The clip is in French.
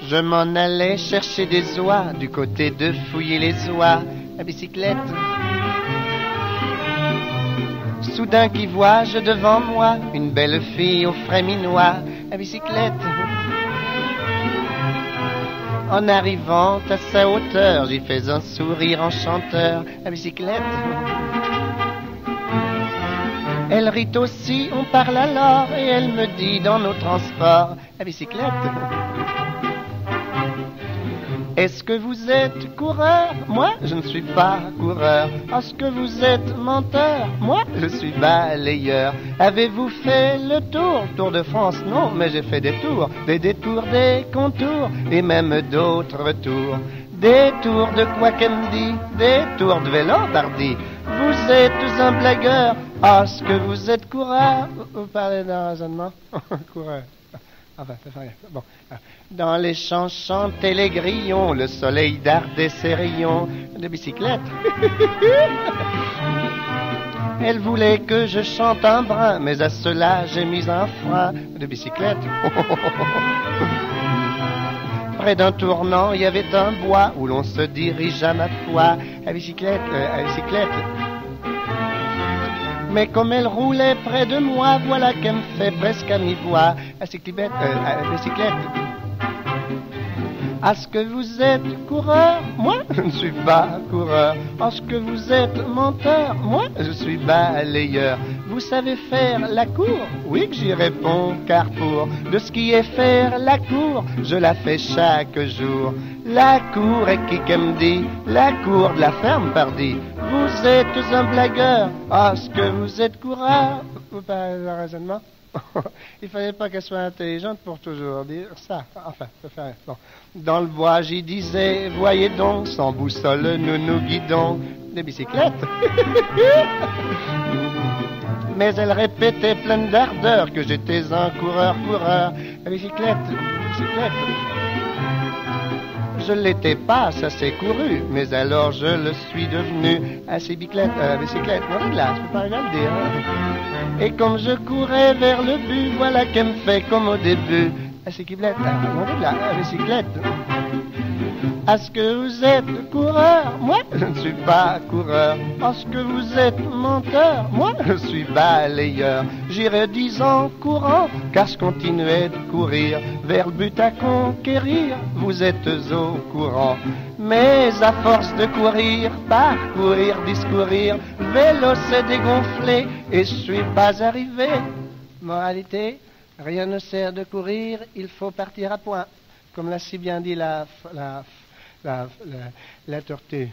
Je m'en allais chercher des oies du côté de fouiller les oies à bicyclette. Soudain qui vois-je devant moi une belle fille au frais minois à bicyclette. En arrivant à sa hauteur, j'y fais un sourire enchanteur à bicyclette. Elle rit aussi, on parle alors, et elle me dit dans nos transports à bicyclette. Est-ce que vous êtes coureur? Moi, je ne suis pas coureur. Est-ce que vous êtes menteur? Moi, je suis balayeur. Avez-vous fait le tour de France? Non, mais j'ai fait des tours, des détours, des contours, et même d'autres tours. Des tours de quoi qu'elle me dit, des tours de vélo dardi. Vous êtes un blagueur. Est-ce que vous êtes coureur? Vous parlez d'un raisonnement? Coureur. Enfin, c'est rien. Bon. Dans les champs chantaient les grillons, le soleil dardait ses rayons de bicyclette. Elle voulait que je chante un brin, mais à cela j'ai mis un frein de bicyclette. Près d'un tournant, il y avait un bois où l'on se dirige à ma foi à bicyclette, Mais comme elle roulait près de moi, voilà qu'elle me fait presque à mi-voix à bicyclette. Est-ce que vous êtes coureur? Moi, je ne suis pas coureur. Est-ce que vous êtes menteur? Moi, je suis balayeur. Vous savez faire la cour? Oui que j'y réponds, car pour de ce qui est faire la cour, je la fais chaque jour. La cour est qui me dit? La cour de la ferme, pardi. Vous êtes un blagueur. Est-ce que vous êtes coureur? Vous parlez de raisonnement? Il fallait pas qu'elle soit intelligente pour toujours dire ça. Enfin, ça fait rien. Bon. Dans le bois, j'y disais, voyez donc, sans boussole, nous nous guidons. Des bicyclettes. Mais elle répétait pleine d'ardeur que j'étais un coureur. À bicyclette. Je l'étais pas, ça s'est couru, mais alors je le suis devenu à bicyclette. Voilà de là, je peux pas rien le dire. Hein. Et comme je courais vers le but, voilà qu'elle me fait comme au début. À bicyclette, à bicyclette. Est-ce que vous êtes coureur? Moi, je ne suis pas coureur. Est-ce que vous êtes menteur? Moi, je suis balayeur. J'irai 10 ans courant, car je continuais de courir vers le but à conquérir. Vous êtes au courant. Mais à force de courir, parcourir, discourir, le vélo s'est dégonflé et je suis pas arrivé. Moralité, rien ne sert de courir, il faut partir à point. Comme l'a si bien dit la tortue.